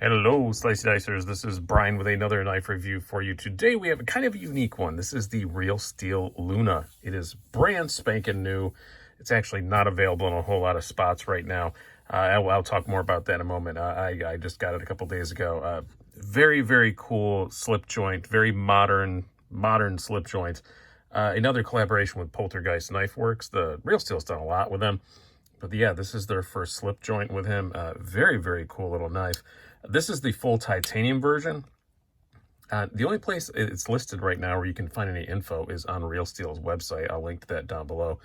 Hello, Slicey Dicers. This is Brian with another knife review for you. Today we have a kind of unique one. This is the Real Steel Luna. It is brand spanking new. It's actually not available in a whole lot of spots right now. I'll talk more about that in a moment. I just got it a couple days ago. Very, very cool slip joint. Very modern slip joint. Another collaboration with Poltergeist Knife Works. The Real Steel's done a lot with them. But yeah, this is their first slip joint with him. Very, very cool little knife. This is the full titanium version. The only place it's listed right now where you can find any info is on Real Steel's website. I'll link to that down below.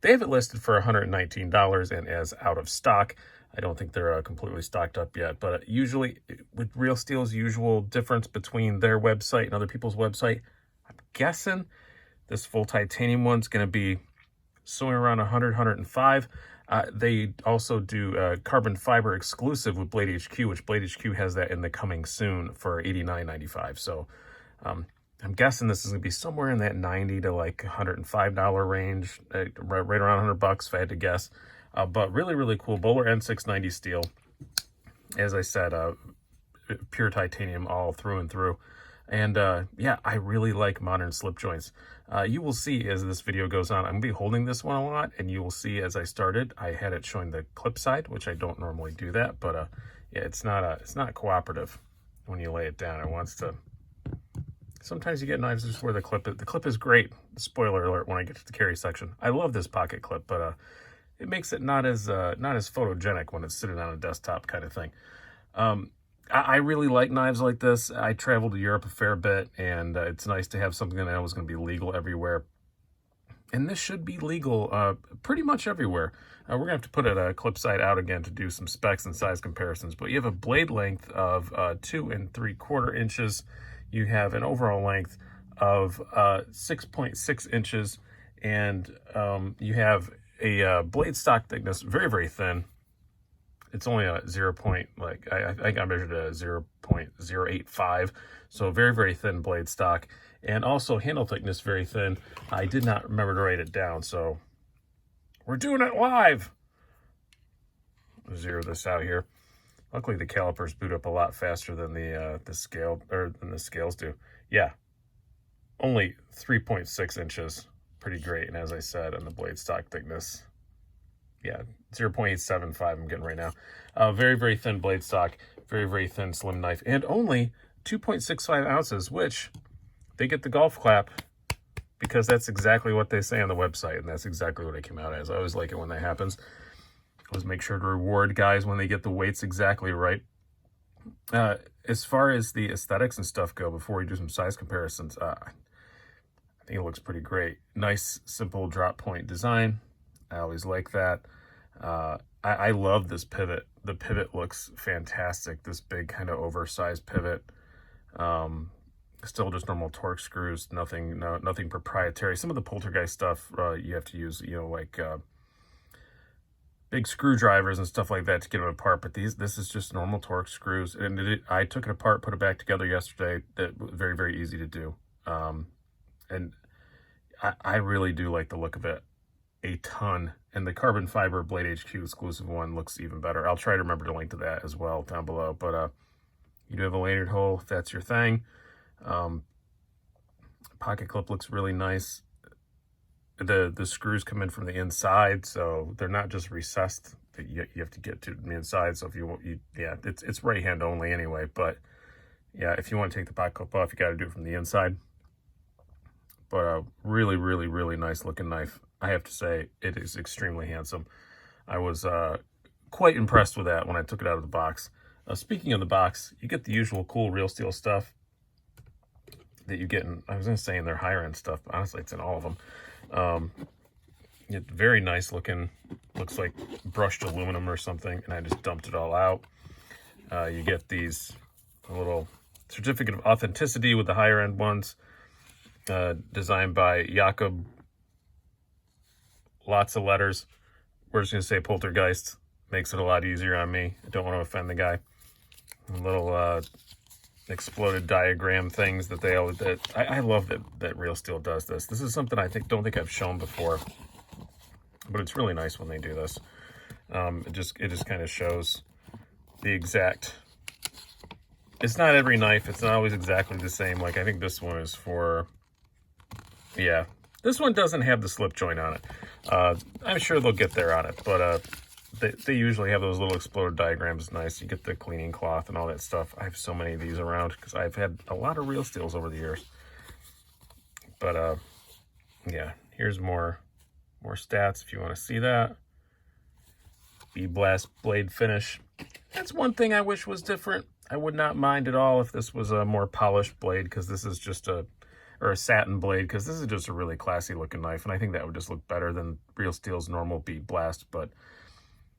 They have it listed for $119 and as out of stock. I don't think they're completely stocked up yet, but usually with Real Steel's usual difference between their website and other people's website, I'm guessing this full titanium one's going to be somewhere around 100, 105. They also do carbon fiber exclusive with Blade HQ, which Blade HQ has that in the coming soon for $89.95. So I'm guessing this is going to be somewhere in that $90 to like $105 range, right around $100 if I had to guess. But really, really cool. Bowler N690 steel. As I said, pure titanium all through and through. And yeah, I really like modern slip joints. You will see as this video goes on, I'm going to be holding this one a lot, and you will see as I started, I had it showing the clip side, which I don't normally do that, but yeah, it's not cooperative when you lay it down. It wants to. Sometimes you get knives just where the clip is great. Spoiler alert when I get to the carry section. I love this pocket clip, but it makes it not as photogenic when it's sitting on a desktop kind of thing. I really like knives like this. I traveled to Europe a fair bit, and it's nice to have something that I know is going to be legal everywhere. And this should be legal pretty much everywhere. We're going to have to put it clip side out again to do some specs and size comparisons. But you have a blade length of 2 3/4 inches. You have an overall length of 6.6 inches. And you have a blade stock thickness, very, very thin. It's only a I think I measured a 0.085, so very, very thin blade stock. And also handle thickness, very thin. I did not remember to write it down, so we're doing it live. Zero this out here. Luckily, the calipers boot up a lot faster than the scales do. Yeah, only 3.6 inches, pretty great. And as I said, on the blade stock thickness. Yeah, 0.875 I'm getting right now. Very, very thin blade stock, very, very thin slim knife, and only 2.65 ounces, which they get the golf clap because that's exactly what they say on the website, and that's exactly what it came out as. I always like it when that happens. Always make sure to reward guys when they get the weights exactly right. As far as the aesthetics and stuff go, before we do some size comparisons, I think it looks pretty great. Nice, simple drop point design. I always like that. I love this pivot. The pivot looks fantastic. This big kind of oversized pivot. Still just normal torque screws. Nothing proprietary. Some of the Poltergeist stuff you have to use, like big screwdrivers and stuff like that to get it apart. But this is just normal torque screws. And I took it apart, put it back together yesterday. That was very, very easy to do. And I really do like the look of it a ton, and the carbon fiber Blade HQ exclusive one looks even better. I'll try to remember to link to that as well down below. But you do have a lanyard hole if that's your thing. Pocket clip looks really nice. The screws come in from the inside, so they're not just recessed. You have to get to the inside. So if it's right hand only anyway. But yeah, if you want to take the pocket clip off, you got to do it from the inside. But really, really, really nice looking knife. I have to say, it is extremely handsome. I was quite impressed with that when I took it out of the box. Speaking of the box, you get the usual cool Real Steel stuff that you get in, I was going to say in their higher end stuff, but honestly, it's in all of them. It's very nice looking. Looks like brushed aluminum or something, and I just dumped it all out. You get these little certificate of authenticity with the higher end ones, designed by Jakob. Lots of letters. We're just going to say Poltergeist. Makes it a lot easier on me. I don't want to offend the guy. Little exploded diagram things that they always... I love that Real Steel does this. This is something I don't think I've shown before. But it's really nice when they do this. It just kind of shows the exact it's not every knife. It's not always exactly the same. Like, I think this one is for, yeah. This one doesn't have the slip joint on it. I'm sure they'll get there on it, but they usually have those little exploder diagrams. Nice. You get the cleaning cloth and all that stuff. I have so many of these around because I've had a lot of real steels over the years. But yeah, here's more stats if you want to see that. B-Blast blade finish. That's one thing I wish was different. I would not mind at all if this was a more polished blade, because this is just a satin blade, because this is just a really classy looking knife, and I think that would just look better than Real Steel's normal bead blast, but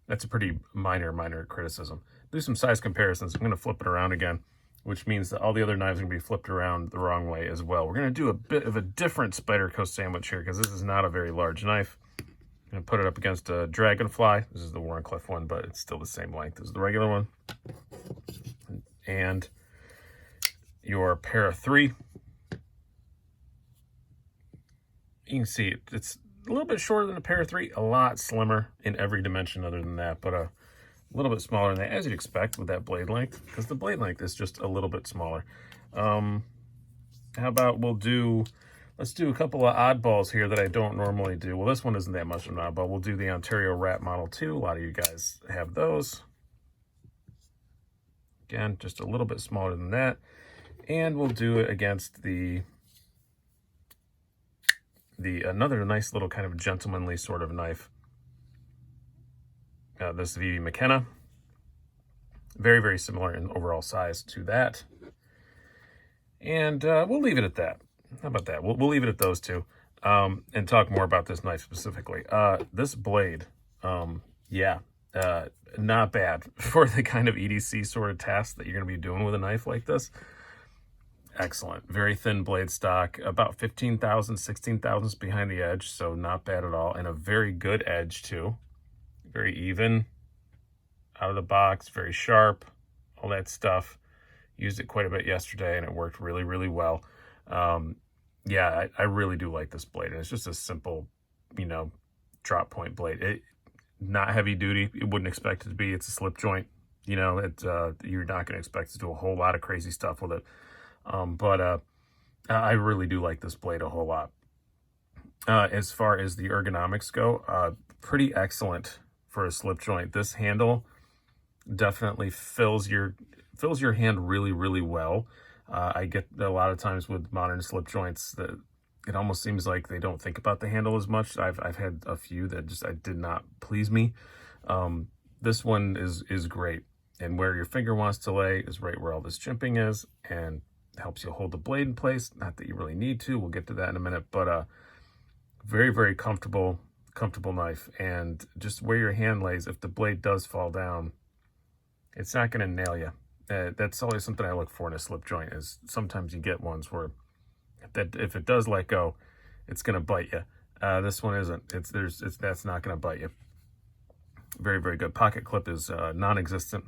that's a pretty minor criticism. Do some size comparisons. I'm going to flip it around again, which means that all the other knives are going to be flipped around the wrong way as well. We're going to do a bit of a different Spyderco sandwich here, because this is not a very large knife. I'm going to put it up against a Dragonfly. This is the Wharncliffe one, but it's still the same length as the regular one. And your Para 3. You can see it's a little bit shorter than a Para 3, a lot slimmer in every dimension other than that, but a little bit smaller than that, as you'd expect with that blade length, because the blade length is just a little bit smaller. How about let's do a couple of oddballs here that I don't normally do. Well, this one isn't that much of an oddball. We'll do the Ontario Rat Model 2. A lot of you guys have those. Again, just a little bit smaller than that. And we'll do it against another nice little kind of gentlemanly sort of knife. This VV McKenna. Very, very similar in overall size to that. And we'll leave it at that. How about that? We'll leave it at those two, and talk more about this knife specifically. This blade, not bad for the kind of EDC sort of task that you're going to be doing with a knife like this. Excellent. Very thin blade stock, about 15 16,000 behind the edge, so not bad at all, and a very good edge too. Very even, out of the box, very sharp, all that stuff. Used it quite a bit yesterday, and it worked really, really well. Yeah, I really do like this blade, and it's just a simple, drop point blade. Not heavy duty. You wouldn't expect it to be. It's a slip joint. You're not going to expect to do a whole lot of crazy stuff with it. But I really do like this blade a whole lot. As far as the ergonomics go, pretty excellent for a slip joint. This handle definitely fills your hand really, really well. I get a lot of times with modern slip joints that it almost seems like they don't think about the handle as much. I've had a few that just did not please me. This one is great, and where your finger wants to lay is right where all this chimping is, and helps you hold the blade in place. Not that you really need to. We'll get to that in a minute, but very, very comfortable knife, and just where your hand lays, if the blade does fall down, it's not going to nail you. That's always something I look for in a slip joint, is sometimes you get ones where if it does let go, it's going to bite you. This one isn't. That's not going to bite you. Very, very good. Pocket clip is non-existent.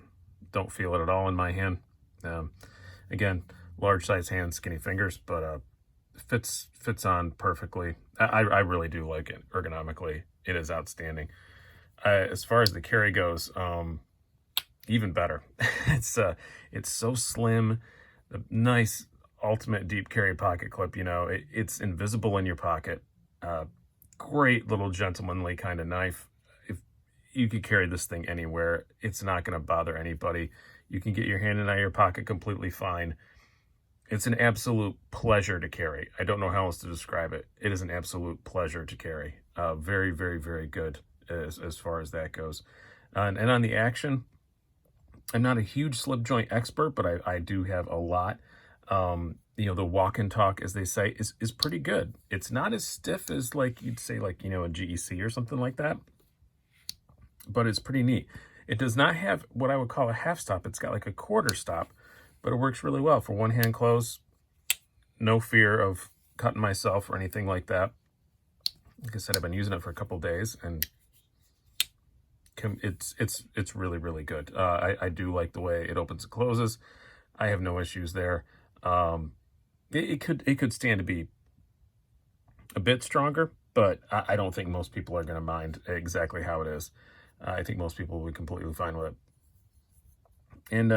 Don't feel it at all in my hand. Again, large size hands, skinny fingers, but fits on perfectly. I really do like it ergonomically. It is outstanding. As far as the carry goes, even better. It's so slim. The nice ultimate deep carry pocket clip. It's invisible in your pocket. Great little gentlemanly kind of knife. If you could carry this thing anywhere, it's not going to bother anybody. You can get your hand in your pocket completely fine. It's an absolute pleasure to carry. I don't know how else to describe it. It is an absolute pleasure to carry. Very, very, very good as far as that goes. And on the action, I'm not a huge slip joint expert, but I do have a lot. The walk and talk, as they say, is pretty good. It's not as stiff as you'd say a GEC or something like that, but it's pretty neat. It does not have what I would call a half stop. It's got like a quarter stop, but it works really well for one hand close. No fear of cutting myself or anything like that. Like I said, I've been using it for a couple days, and it's really, really good. I do like the way it opens and closes. I have no issues there. It could stand to be a bit stronger, but I don't think most people are going to mind exactly how it is. I think most people will be completely fine with it. And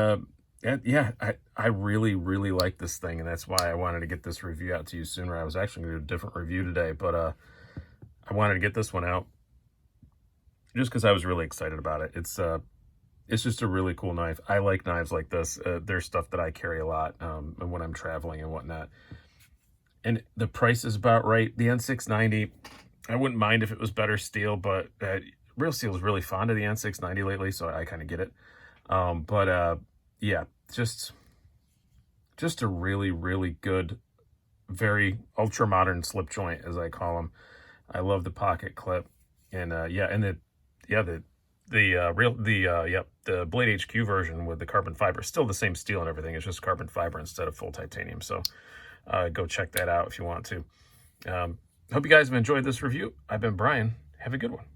Yeah, I really, really like this thing, and that's why I wanted to get this review out to you sooner. I was actually going to do a different review today, but I wanted to get this one out just because I was really excited about it. It's just a really cool knife. I like knives like this. They're stuff that I carry a lot when I'm traveling and whatnot. And the price is about right. The N690, I wouldn't mind if it was better steel, but Real Steel is really fond of the N690 lately, so I kind of get it. Yeah, just a really, really good, very ultra modern slip joint, as I call them. I love the pocket clip, and the Blade HQ version with the carbon fiber, still the same steel and everything. It's just carbon fiber instead of full titanium. So go check that out if you want to. Hope you guys have enjoyed this review. I've been Brian. Have a good one.